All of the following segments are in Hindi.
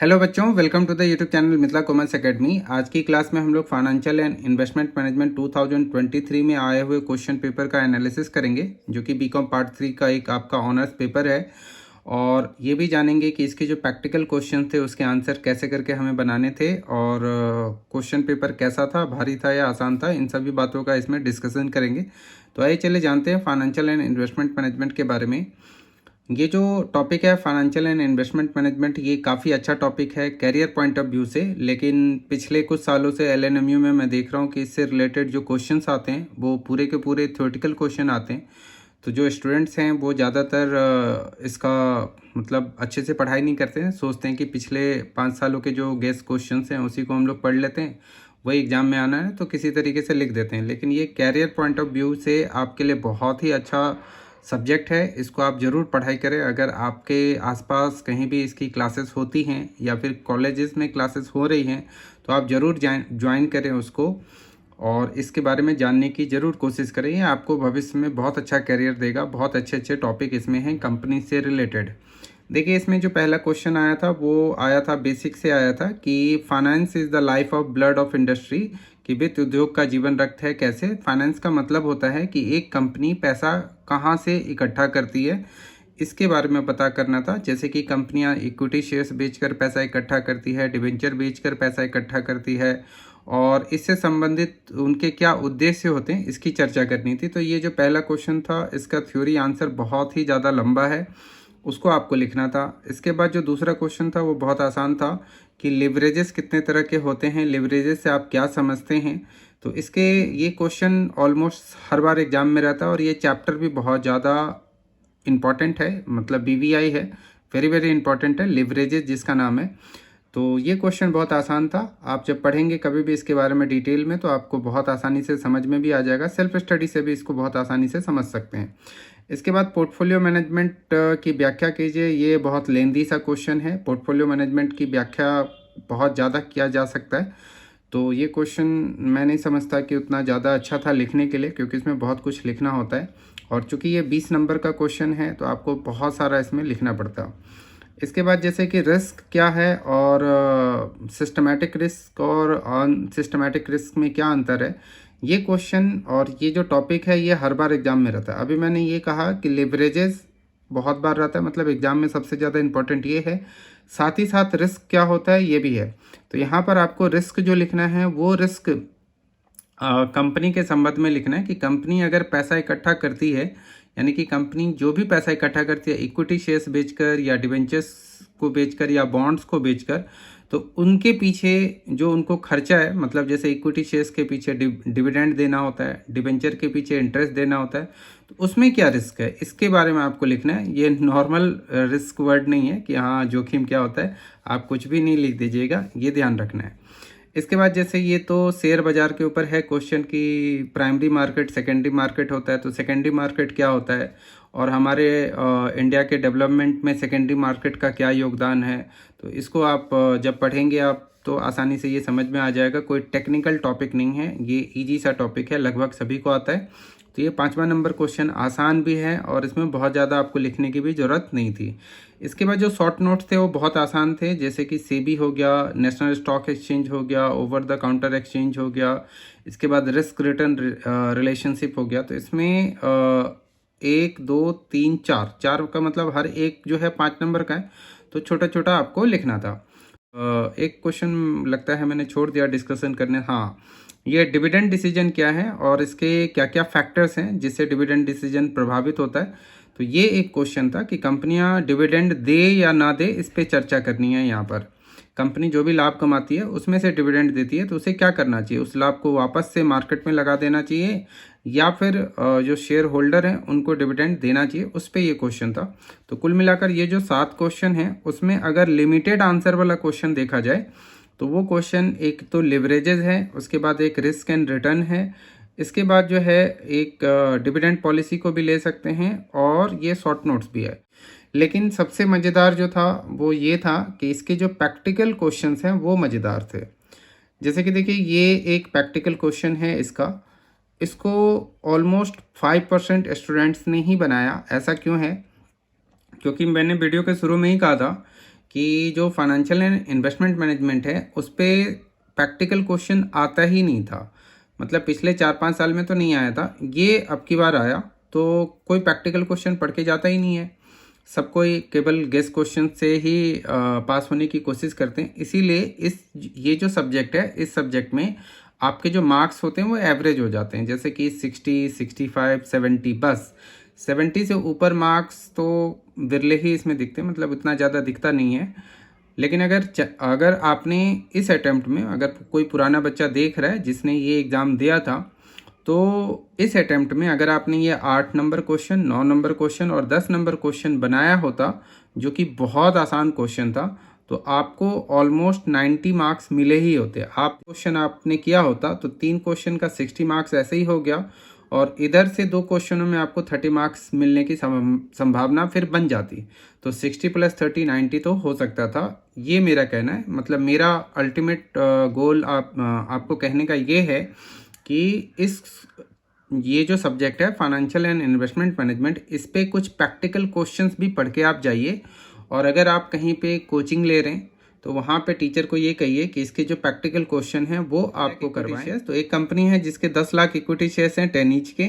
हेलो बच्चों, welcome to the YouTube channel Mithila commerce academy. आज की क्लास में हम लोग फाइनेंशियल एंड इन्वेस्टमेंट मैनेजमेंट 2023 में आए हुए क्वेश्चन पेपर का एनालिसिस करेंगे, जो कि बीकॉम पार्ट 3 का एक आपका ऑनर्स पेपर है। और ये भी जानेंगे कि इसके जो प्रैक्टिकल क्वेश्चन थे उसके आंसर कैसे करके हमें बनाने थे, और क्वेश्चन पेपर कैसा था, भारी था या आसान था, इन सभी बातों का इसमें डिस्कशन करेंगे। तो आइए चले जानते हैं फाइनेंशियल एंड इन्वेस्टमेंट मैनेजमेंट के बारे में। ये जो टॉपिक है फाइनेंशियल एंड इन्वेस्टमेंट मैनेजमेंट, ये काफ़ी अच्छा टॉपिक है करियर पॉइंट ऑफ व्यू से। लेकिन पिछले कुछ सालों से एलएनएमयू में मैं देख रहा हूँ कि इससे रिलेटेड जो क्वेश्चंस आते हैं वो पूरे के पूरे थ्योरेटिकल क्वेश्चन आते हैं। तो जो स्टूडेंट्स हैं वो ज़्यादातर इसका मतलब अच्छे से पढ़ाई नहीं करते हैं, सोचते हैं कि पिछले 5 सालों के जो गेस्ट क्वेश्चंस हैं उसी को हम लोग पढ़ लेते हैं, वही एग्ज़ाम में आना है तो किसी तरीके से लिख देते हैं। लेकिन ये कैरियर पॉइंट ऑफ व्यू से आपके लिए बहुत ही अच्छा सब्जेक्ट है, इसको आप ज़रूर पढ़ाई करें। अगर आपके आसपास कहीं भी इसकी क्लासेस होती हैं या फिर कॉलेजेस में क्लासेस हो रही हैं तो आप ज़रूर ज्वाइन करें उसको, और इसके बारे में जानने की ज़रूर कोशिश करें। ये आपको भविष्य में बहुत अच्छा करियर देगा। बहुत अच्छे अच्छे टॉपिक इसमें हैं कंपनी से रिलेटेड। देखिए, इसमें जो पहला क्वेश्चन आया था वो आया था बेसिक से आया था कि finance is the life of blood of industry, कि वित्त उद्योग का जीवन रक्त है। कैसे? फाइनेंस का मतलब होता है कि एक कंपनी पैसा कहाँ से इकट्ठा करती है, इसके बारे में पता करना था। जैसे कि कंपनियां इक्विटी शेयर्स बेचकर पैसा इकट्ठा करती है, डिबेंचर बेचकर पैसा इकट्ठा करती है, और इससे संबंधित उनके क्या उद्देश्य होते हैं, इसकी चर्चा करनी थी। तो ये जो पहला क्वेश्चन था इसका थ्योरी आंसर बहुत ही ज़्यादा लंबा है, उसको आपको लिखना था। इसके बाद जो दूसरा क्वेश्चन था वो बहुत आसान था कि लिवरेजेस कितने तरह के होते हैं, लिवरेजेस से आप क्या समझते हैं। तो इसके ये क्वेश्चन ऑलमोस्ट हर बार एग्जाम में रहता है, और ये चैप्टर भी बहुत ज़्यादा इम्पॉर्टेंट है, मतलब बीवीआई है, वेरी वेरी इंपॉर्टेंट है लिवरेजेस जिसका नाम है। तो ये क्वेश्चन बहुत आसान था। आप जब पढ़ेंगे कभी भी इसके बारे में डिटेल में तो आपको बहुत आसानी से समझ में भी आ जाएगा। सेल्फ स्टडी से भी इसको बहुत आसानी से समझ सकते हैं। इसके बाद पोर्टफोलियो मैनेजमेंट की व्याख्या कीजिए। ये बहुत लेंदी सा क्वेश्चन है। पोर्टफोलियो मैनेजमेंट की व्याख्या बहुत ज़्यादा किया जा सकता है, तो ये क्वेश्चन मैं नहीं समझता कि उतना ज़्यादा अच्छा था लिखने के लिए, क्योंकि इसमें बहुत कुछ लिखना होता है। और चूंकि ये 20 नंबर का क्वेश्चन है तो आपको बहुत सारा इसमें लिखना पड़ता है। इसके बाद जैसे कि रिस्क क्या है, और सिस्टमैटिक रिस्क और अनसिस्टमैटिक रिस्क में क्या अंतर है, ये क्वेश्चन और ये जो टॉपिक है ये हर बार एग्जाम में रहता है। अभी मैंने ये कहा कि लिवरेजेस बहुत बार रहता है, मतलब एग्जाम में सबसे ज़्यादा इंपॉर्टेंट ये है। साथ ही साथ रिस्क क्या होता है ये भी है। तो यहाँ पर आपको रिस्क जो लिखना है वो रिस्क कंपनी के संबंध में लिखना है कि कंपनी अगर पैसा इकट्ठा करती है, यानी कि कंपनी जो भी पैसा इकट्ठा करती है इक्विटी शेयर्स बेचकर या डिबेंचर्स को बेचकर या बॉन्ड्स को बेचकर, तो उनके पीछे जो उनको खर्चा है, मतलब जैसे इक्विटी शेयर्स के पीछे डिविडेंड देना होता है, डिबेंचर के पीछे इंटरेस्ट देना होता है, तो उसमें क्या रिस्क है इसके बारे में आपको लिखना है। ये नॉर्मल रिस्क वर्ड नहीं है कि हाँ जोखिम क्या होता है, आप कुछ भी नहीं लिख दीजिएगा, ये ध्यान रखना है। इसके बाद जैसे ये तो शेयर बाजार के ऊपर है क्वेश्चन की प्राइमरी मार्केट सेकेंडरी मार्केट होता है, तो सेकेंडरी मार्केट क्या होता है और हमारे इंडिया के डेवलपमेंट में सेकेंडरी मार्केट का क्या योगदान है। तो इसको आप जब पढ़ेंगे आप तो आसानी से ये समझ में आ जाएगा। कोई टेक्निकल टॉपिक नहीं है, ये इजी सा टॉपिक है, लगभग सभी को आता है। तो ये 5वां नंबर क्वेश्चन आसान भी है और इसमें बहुत ज़्यादा आपको लिखने की भी ज़रूरत नहीं थी। इसके बाद जो शॉर्ट नोट्स थे वो बहुत आसान थे, जैसे कि सेबी हो गया, नेशनल स्टॉक एक्सचेंज हो गया, ओवर द काउंटर एक्सचेंज हो गया, इसके बाद रिस्क रिटर्न रिलेशनशिप हो गया। तो इसमें 1 2 3 4 का मतलब हर एक जो है 5 नंबर का है, तो छोटा छोटा आपको लिखना था। एक क्वेश्चन लगता है मैंने छोड़ दिया डिस्कशन करने। हाँ, ये डिविडेंड डिसीजन क्या है और इसके क्या क्या फैक्टर्स हैं जिससे डिविडेंड डिसीजन प्रभावित होता है। तो ये एक क्वेश्चन था कि कंपनियां डिविडेंड दे या ना दे, इस पे चर्चा करनी है। यहाँ पर कंपनी जो भी लाभ कमाती है उसमें से डिविडेंड देती है तो उसे क्या करना चाहिए, उस लाभ को वापस से मार्केट में लगा देना चाहिए या फिर जो शेयर होल्डर हैं उनको डिविडेंड देना चाहिए, उस पर ये क्वेश्चन था। तो कुल मिलाकर ये जो 7 क्वेश्चन है उसमें अगर लिमिटेड आंसर वाला क्वेश्चन देखा जाए तो वो क्वेश्चन एक तो लिवरेजेस है, उसके बाद एक रिस्क एंड रिटर्न है, इसके बाद जो है एक डिविडेंड पॉलिसी को भी ले सकते हैं, और ये शॉर्ट नोट्स भी है। लेकिन सबसे मज़ेदार जो था वो ये था कि इसके जो प्रैक्टिकल क्वेश्चंस हैं वो मज़ेदार थे। जैसे कि देखिए ये एक प्रैक्टिकल क्वेश्चन है, इसको ऑलमोस्ट 5% स्टूडेंट्स ने ही बनाया। ऐसा क्यों है? क्योंकि मैंने वीडियो के शुरू में ही कहा था कि जो फाइनेंशियल एंड इन्वेस्टमेंट मैनेजमेंट है उस पर प्रैक्टिकल क्वेश्चन आता ही नहीं था। मतलब पिछले 4-5 साल में तो नहीं आया था, ये अब की बार आया। तो कोई प्रैक्टिकल क्वेश्चन पढ़ के जाता ही नहीं है, सब कोई केवल गेस क्वेश्चन से ही पास होने की कोशिश करते हैं। इसीलिए ये जो सब्जेक्ट है, इस सब्जेक्ट में आपके जो मार्क्स होते हैं वो एवरेज हो जाते हैं, जैसे कि 60, 65, 70, बस 70 से ऊपर मार्क्स तो बिरले ही इसमें दिखते हैं, मतलब इतना ज़्यादा दिखता नहीं है। लेकिन अगर आपने इस अटेम्प्ट में, अगर कोई पुराना बच्चा देख रहा है जिसने ये एग्ज़ाम दिया था, तो इस अटेम्प्ट में अगर आपने ये 8 नंबर क्वेश्चन, 9 नंबर क्वेश्चन और 10 नंबर क्वेश्चन बनाया होता, जो कि बहुत आसान क्वेश्चन था, तो आपको ऑलमोस्ट 90 मार्क्स मिले ही होते। आप क्वेश्चन आपने किया होता तो 3 क्वेश्चन का 60 मार्क्स ऐसे ही हो गया, और इधर से 2 क्वेश्चनों में आपको 30 मार्क्स मिलने की संभावना फिर बन जाती। तो 60 + 30 90 तो हो सकता था। ये मेरा कहना है, मतलब मेरा अल्टीमेट गोल आपको कहने का ये है कि ये जो सब्जेक्ट है फाइनेंशियल एंड इन्वेस्टमेंट मैनेजमेंट, इस पे कुछ प्रैक्टिकल क्वेश्चंस भी पढ़ के आप जाइए। और अगर आप कहीं पे कोचिंग ले रहे हैं तो वहाँ पे टीचर को ये कहिए कि इसके जो प्रैक्टिकल क्वेश्चन हैं वो आपको करवाएं। तो एक कंपनी है जिसके 10 लाख इक्विटी शेयर्स हैं 10 ईच के,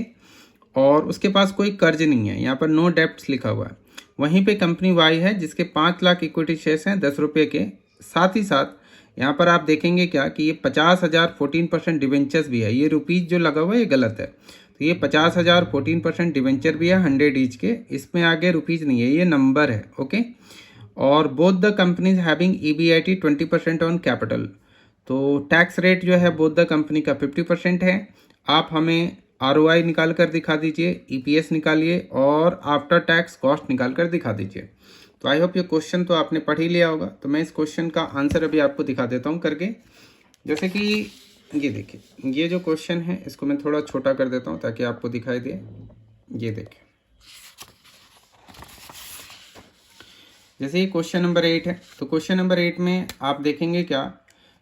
और उसके पास कोई कर्ज नहीं है, यहाँ पर नो डेप्ट्स लिखा हुआ है। वहीं पे कंपनी वाई है जिसके 5 लाख इक्विटी शेयर्स हैं 10 रुपये के। साथ ही साथ यहाँ पर आप देखेंगे क्या कि ये 50,000 14% डिवेंचर्स भी है। ये रुपीज़ जो लगा हुआ है ये गलत है, तो ये 50,000 14% डिवेंचर भी है 100 ईच के, इसमें आगे रुपीज़ नहीं है, ये नंबर है। ओके। और both the companies having EBIT 20% on capital. तो टैक्स रेट जो है बोथ द कंपनी का 50% है। आप हमें ROI निकाल कर दिखा दीजिए, EPS निकालिए और आफ्टर टैक्स कॉस्ट निकाल कर दिखा दीजिए। तो आई होप ये क्वेश्चन तो आपने पढ़ ही लिया होगा। तो मैं इस क्वेश्चन का आंसर अभी आपको दिखा देता हूँ करके। जैसे कि ये देखिए, ये जो क्वेश्चन है इसको मैं थोड़ा छोटा कर देता हूँ ताकि आपको दिखाई दे। ये देखिए, जैसे ये क्वेश्चन नंबर 8 है, तो क्वेश्चन नंबर 8 में आप देखेंगे क्या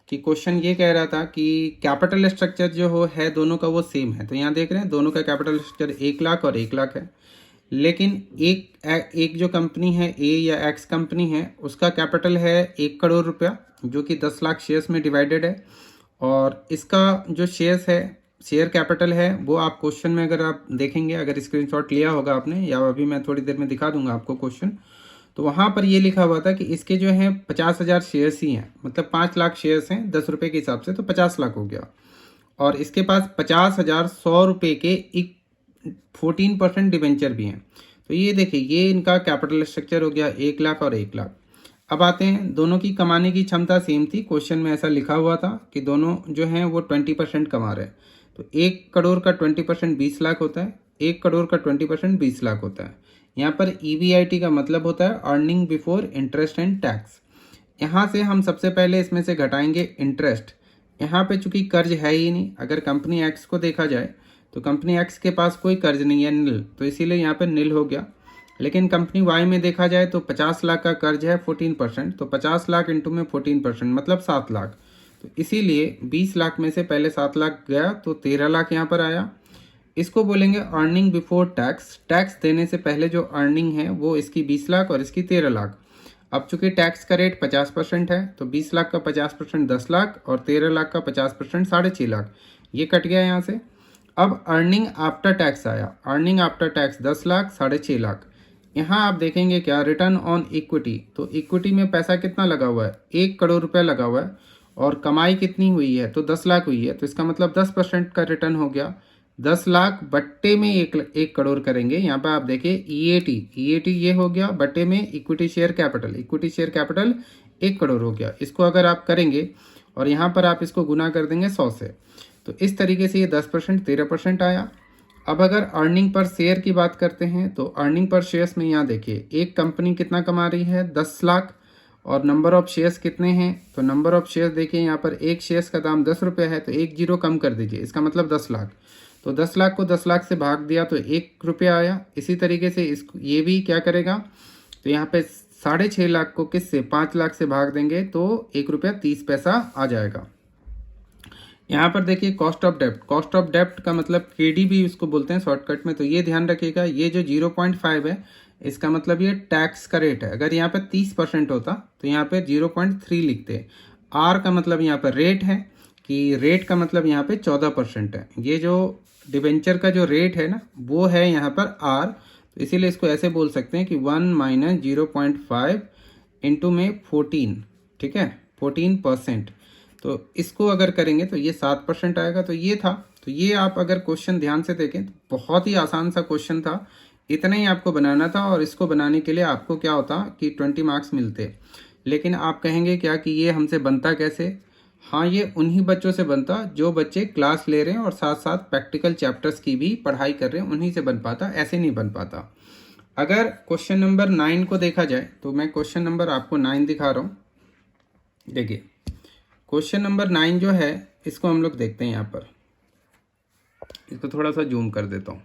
कि क्वेश्चन ये कह रहा था कि कैपिटल स्ट्रक्चर जो है दोनों का वो सेम है। तो यहाँ देख रहे हैं दोनों का कैपिटल स्ट्रक्चर 1 लाख और 1 लाख है। लेकिन एक जो कंपनी है ए या एक्स कंपनी है, उसका कैपिटल है 1 करोड़ रुपया, जो कि 10 लाख शेयर्स में डिवाइडेड है। और इसका जो शेयर्स है, शेयर कैपिटल है, वो आप क्वेश्चन में अगर आप देखेंगे, अगर स्क्रीनशॉट लिया होगा आपने, या अभी मैं थोड़ी देर में दिखा दूंगा आपको क्वेश्चन, तो वहाँ पर ये लिखा हुआ था कि इसके जो है 50,000 शेयर्स ही हैं, मतलब 5 लाख शेयर्स हैं 10 रुपये के हिसाब से, तो 50 लाख हो गया। और इसके पास 50,100 रुपये के 14% डिवेंचर भी हैं। तो ये देखिए, ये इनका कैपिटल स्ट्रक्चर हो गया 1 लाख और 1 लाख। अब आते हैं, दोनों की कमाने की क्षमता सेम थी, क्वेश्चन में ऐसा लिखा हुआ था कि दोनों जो हैं वो 20% कमा रहे हैं। तो 1 करोड़ का 20% 20 लाख होता है, 1 करोड़ का 20% 20 लाख होता है। यहाँ पर EBIT का मतलब होता है earning before interest and tax. यहाँ से हम सबसे पहले इसमें से घटाएंगे इंटरेस्ट। यहाँ पे चूंकि कर्ज है ही नहीं, अगर कंपनी एक्स को देखा जाए तो कंपनी एक्स के पास कोई कर्ज नहीं है, नील, तो इसीलिए यहाँ पे नील हो गया। लेकिन कंपनी वाई में देखा जाए तो 50 लाख का कर्ज है 14%, तो 50 लाख इंटू में 14% मतलब 7 लाख। तो इसीलिए 20 लाख में से पहले 7 लाख गया तो 13 लाख यहाँ पर आया। इसको बोलेंगे अर्निंग बिफोर टैक्स। टैक्स देने से पहले जो अर्निंग है वो इसकी 20 लाख और इसकी 13 लाख। अब चूंकि टैक्स का रेट 50% है, तो 20 लाख का 50% 10 लाख और 13 लाख का 50% 6.5 लाख, ये कट गया यहाँ से। अब अर्निंग आफ्टर टैक्स आया, earning after tax 10 lakh 6.5 lakh. यहाँ आप देखेंगे क्या, रिटर्न ऑन इक्विटी। तो इक्विटी में पैसा कितना लगा हुआ है, 1 करोड़ रुपया लगा हुआ है, और कमाई कितनी हुई है, तो 10 लाख हुई है। तो इसका मतलब 10% का रिटर्न हो गया। 10 लाख बट्टे में 1 करोड़ करेंगे। यहाँ पे आप देखिए EAT ये हो गया, बट्टे में इक्विटी शेयर कैपिटल 1 करोड़ हो गया। इसको अगर आप करेंगे और यहाँ पर आप इसको गुना कर देंगे 100 से, तो इस तरीके से ये 10% 13% आया। अब अगर अर्निंग पर शेयर की बात करते हैं तो अर्निंग पर शेयर्स में यहाँ देखिए, एक कंपनी कितना कमा रही है 10 लाख, और नंबर ऑफ शेयर्स कितने हैं, तो नंबर ऑफ शेयर्स देखिए यहाँ पर एक शेयर्स का दाम 10 रुपये है, तो 1 जीरो कम कर दीजिए, इसका मतलब 10 लाख। तो 10 लाख को 10 लाख से भाग दिया तो 1 रुपया आया। इसी तरीके से ये भी क्या करेगा, तो यहाँ पे 6.5 लाख को किससे 5 लाख से भाग देंगे तो 1 रुपया 30 पैसा आ जाएगा। यहाँ पर देखिए कॉस्ट ऑफ डेप्ट, कॉस्ट ऑफ डेप्ट का मतलब KD भी इसको बोलते हैं शॉर्टकट में, तो ये ध्यान रखिएगा, ये जो 0.5 है इसका मतलब ये टैक्स का रेट है। अगर यहाँ पे 30% होता तो यहाँ पे 0.3 लिखते। आर का मतलब यहाँ पर रेट है, कि रेट का मतलब यहाँ पे 14% है। ये जो डिबेंचर का जो रेट है ना वो है यहाँ पर आर, तो इसीलिए इसको ऐसे बोल सकते हैं कि 1 माइनस 0.5 इंटू में 14, ठीक है, 14%। तो इसको अगर करेंगे तो ये 7% आएगा। तो ये था। तो ये आप अगर क्वेश्चन ध्यान से देखें तो बहुत ही आसान सा क्वेश्चन था, इतना ही आपको बनाना था। और इसको बनाने के लिए आपको क्या होता कि 20 मार्क्स मिलते। लेकिन आप कहेंगे क्या कि ये हमसे बनता कैसे? हाँ, ये उन्हीं बच्चों से बनता जो बच्चे क्लास ले रहे हैं और साथ साथ प्रैक्टिकल चैप्टर्स की भी पढ़ाई कर रहे हैं, उन्हीं से बन पाता, ऐसे नहीं बन पाता। अगर क्वेश्चन नंबर 9 को देखा जाए तो मैं क्वेश्चन नंबर आपको 9 दिखा रहा हूँ। देखिए क्वेश्चन नंबर 9 जो है इसको हम लोग देखते हैं। यहाँ पर इसको थोड़ा सा जूम कर देता हूँ।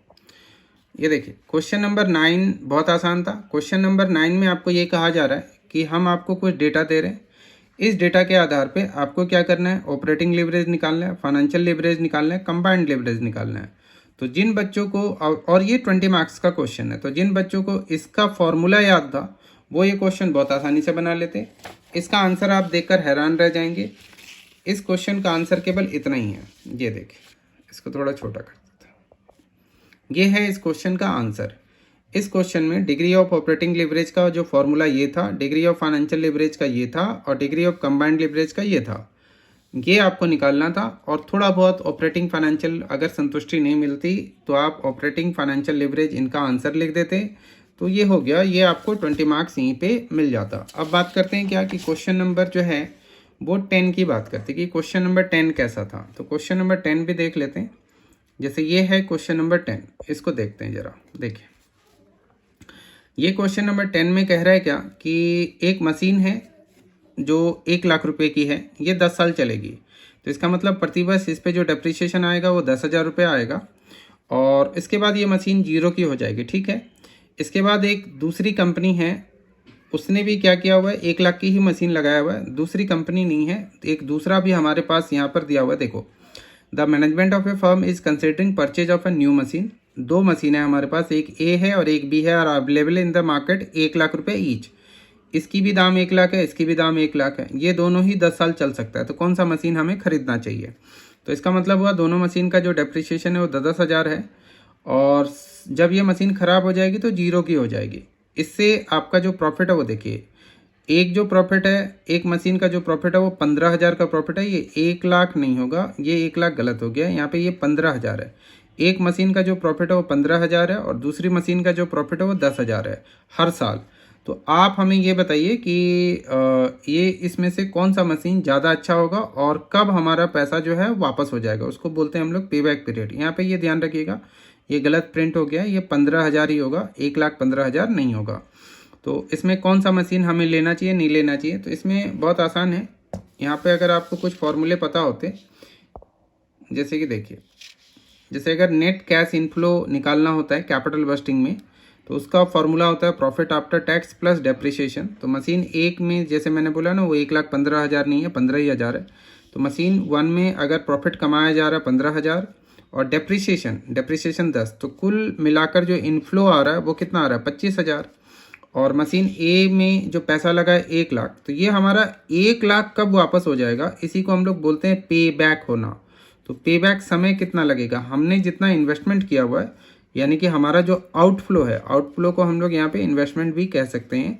ये देखिए क्वेश्चन नंबर 9 बहुत आसान था। क्वेश्चन नंबर 9 में आपको ये कहा जा रहा है कि हम आपको कुछ डेटा दे रहे हैं, इस डेटा के आधार पे आपको क्या करना है, ऑपरेटिंग लिवरेज निकालना है, फाइनेंशियल लिवरेज निकालना है, कंबाइंड लिवरेज निकालना है। तो जिन बच्चों को, और ये 20 मार्क्स का क्वेश्चन है, तो जिन बच्चों को इसका फॉर्मूला याद था वो ये क्वेश्चन बहुत आसानी से बना लेते। इसका आंसर आप देखकर हैरान रह जाएंगे। इस क्वेश्चन का आंसर केवल इतना ही है। ये देखिए, इसको थोड़ा छोटा कर देते हैं। ये है इस क्वेश्चन का आंसर। इस क्वेश्चन में डिग्री ऑफ ऑपरेटिंग लिवरेज का जो फॉर्मूला ये था, डिग्री ऑफ फाइनेंशियल लिवरेज का ये था, और डिग्री ऑफ कंबाइंड लिवरेज का ये था। ये आपको निकालना था। और थोड़ा बहुत ऑपरेटिंग फाइनेंशियल अगर संतुष्टि नहीं मिलती तो आप ऑपरेटिंग फाइनेंशियल लिवरेज इनका आंसर लिख देते। तो ये हो गया, ये आपको 20 मार्क्स यहीं पे मिल जाता। अब बात करते हैं क्या कि क्वेश्चन नंबर जो है वो 10 की बात करते हैं कि क्वेश्चन नंबर 10 कैसा था। तो क्वेश्चन नंबर 10 भी देख लेते हैं। जैसे ये है क्वेश्चन नंबर 10, इसको देखते हैं जरा। देखिए ये क्वेश्चन नंबर 10 में कह रहा है क्या कि एक मशीन है जो 1 लाख रुपए की है, ये 10 साल चलेगी। तो इसका मतलब प्रतिवर्ष इस पे जो डेप्रिसिएशन आएगा वो 10,000 रुपये आएगा। और इसके बाद ये मशीन 0 की हो जाएगी, ठीक है। इसके बाद एक दूसरी कंपनी है, उसने भी क्या किया हुआ है, 1 लाख की ही मशीन लगाया हुआ है। दूसरी कंपनी नहीं है, एक दूसरा भी हमारे पास यहाँ पर दिया हुआ है। देखो, the management of A firm is considering purchase of a new machine. 2 machine है हमारे पास, एक ए है और एक बी है, और available in the market 1 lakh रुपए ईच। इसकी भी दाम 1 लाख है, इसकी भी दाम 1 लाख है। ये दोनों ही 10 साल चल सकता है। तो कौन सा मशीन हमें खरीदना चाहिए? तो इसका मतलब हुआ दोनों मशीन का जो डेप्रिसिएशन है वो 10,000 है, और जब ये मशीन खराब हो जाएगी तो 0 की हो जाएगी। इससे आपका जो प्रॉफिट है वो देखिए, एक जो प्रॉफिट है, एक मशीन का जो प्रॉफिट है वो 15,000 का प्रॉफिट है। ये 1 लाख नहीं होगा, ये 1 लाख गलत हो गया, यहाँ पे ये 15,000 है। एक मशीन का जो प्रॉफिट है वो 15,000 है, और दूसरी मशीन का जो प्रॉफिट है वो 10,000 है हर साल। तो आप हमें ये बताइए कि ये इसमें से कौन सा मशीन ज़्यादा अच्छा होगा और कब हमारा पैसा जो है वापस हो जाएगा, उसको बोलते हैं हम लोग पे बैक पीरियड। यहाँ पे ये ध्यान रखिएगा, ये गलत प्रिंट हो गया, ये 15,000 ही होगा, 1,15,000 नहीं होगा। तो इसमें कौन सा मशीन हमें लेना चाहिए, नहीं लेना चाहिए? तो इसमें बहुत आसान है। यहाँ पे अगर आपको कुछ फॉर्मूले पता होते, जैसे कि देखिए, जैसे अगर नेट कैश इनफ्लो निकालना होता है कैपिटल बस्टिंग में, तो उसका फॉर्मूला होता है profit after tax plus depreciation. तो मशीन 1 में जैसे मैंने बोला ना, वो 1,15,000 नहीं है, 15,000 है। तो मशीन 1 में अगर प्रॉफिट कमाया जा रहा है 15,000 और डेप्रिसिएशन 10, तो कुल मिलाकर जो इनफ्लो आ रहा है वो कितना आ रहा है, 25,000। और मशीन ए में जो पैसा लगा है 1 लाख, तो ये हमारा 1 लाख कब वापस हो जाएगा, इसी को हम लोग बोलते हैं पे बैक होना। तो पे बैक समय कितना लगेगा, हमने जितना इन्वेस्टमेंट किया हुआ है, यानी कि हमारा जो आउटफ्लो है, आउटफ्लो को हम लोग यहाँ पे इन्वेस्टमेंट भी कह सकते हैं।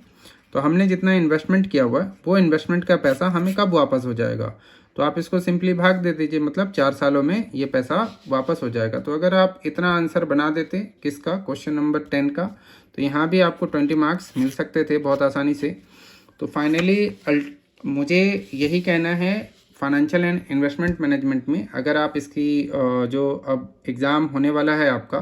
तो हमने जितना इन्वेस्टमेंट किया हुआ है वो इन्वेस्टमेंट का पैसा हमें कब वापस हो जाएगा। तो आप इसको सिंपली भाग दे दीजिए, मतलब 4 सालों में ये पैसा वापस हो जाएगा। तो अगर आप इतना आंसर बना देते किसका, क्वेश्चन नंबर 10 का, तो यहाँ भी आपको 20 मार्क्स मिल सकते थे बहुत आसानी से। तो फाइनली मुझे यही कहना है, फाइनेंशियल एंड इन्वेस्टमेंट मैनेजमेंट में अगर आप इसकी जो अब एग्ज़ाम होने वाला है आपका,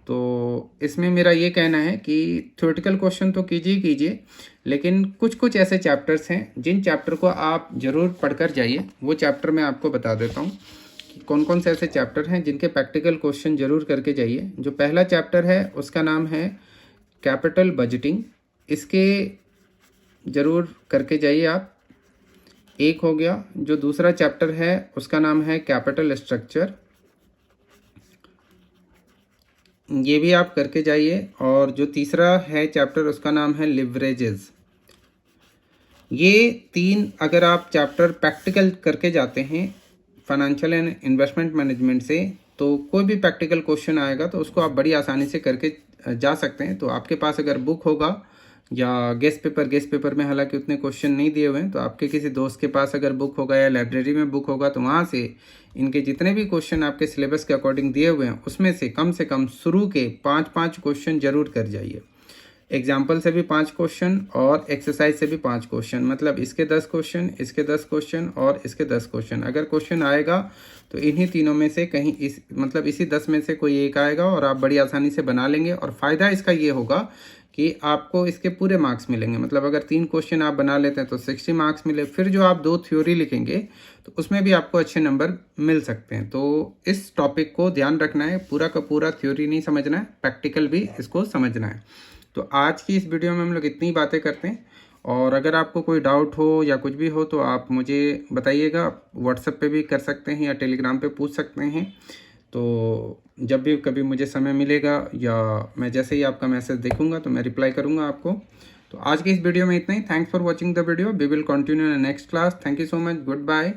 तो इसमें मेरा ये कहना है कि थ्योरेटिकल क्वेश्चन तो कीजिए, लेकिन कुछ कुछ ऐसे चैप्टर्स हैं जिन चैप्टर को आप ज़रूर पढ़कर जाइए। वो चैप्टर मैं आपको बता देता हूँ कि कौन कौन से ऐसे चैप्टर हैं जिनके प्रैक्टिकल क्वेश्चन ज़रूर करके जाइए। जो पहला चैप्टर है उसका नाम है कैपिटल बजटिंग, इसके ज़रूर करके जाइए आप। एक हो गया। जो दूसरा चैप्टर है उसका नाम है कैपिटल स्ट्रक्चर। ये भी आप करके जाइए। और जो तीसरा है चैप्टर उसका नाम है लिवरेजेस। ये 3 अगर आप चैप्टर प्रैक्टिकल करके जाते हैं फाइनेंशियल एंड इन्वेस्टमेंट मैनेजमेंट से, तो कोई भी प्रैक्टिकल क्वेश्चन आएगा तो उसको आप बड़ी आसानी से करके जा सकते हैं। तो आपके पास अगर बुक होगा या गेस्ट पेपर में हालांकि उतने क्वेश्चन नहीं दिए हुए हैं, तो आपके किसी दोस्त के पास अगर बुक होगा या लाइब्रेरी में बुक होगा तो वहाँ से इनके जितने भी क्वेश्चन आपके सिलेबस के अकॉर्डिंग दिए हुए हैं उसमें से कम शुरू के 5-5 क्वेश्चन जरूर कर जाइए। एग्जाम्पल से भी 5 क्वेश्चन और एक्सरसाइज से भी 5 क्वेश्चन, मतलब इसके 10 क्वेश्चन, इसके 10 क्वेश्चन और इसके 10 क्वेश्चन। अगर क्वेश्चन आएगा तो इन्हीं तीनों में से कहीं इसी 10 में से कोई एक आएगा और आप बड़ी आसानी से बना लेंगे। और फ़ायदा इसका ये होगा कि आपको इसके पूरे मार्क्स मिलेंगे। मतलब अगर 3 क्वेश्चन आप बना लेते हैं तो 60 मार्क्स मिले। फिर जो आप 2 थ्योरी लिखेंगे तो उसमें भी आपको अच्छे नंबर मिल सकते हैं। तो इस टॉपिक को ध्यान रखना है, पूरा का पूरा थ्योरी नहीं समझना है, प्रैक्टिकल भी इसको समझना है। तो आज की इस वीडियो में हम लोग इतनी बातें करते हैं। और अगर आपको कोई डाउट हो या कुछ भी हो तो आप मुझे बताइएगा। व्हाट्सएप पे भी कर सकते हैं या टेलीग्राम पे पूछ सकते हैं। तो जब भी कभी मुझे समय मिलेगा या मैं जैसे ही आपका मैसेज देखूंगा तो मैं रिप्लाई करूंगा आपको। तो आज की इस वीडियो में इतना ही। Thanks for watching the video. We will continue in next class. Thank you so much. Good bye.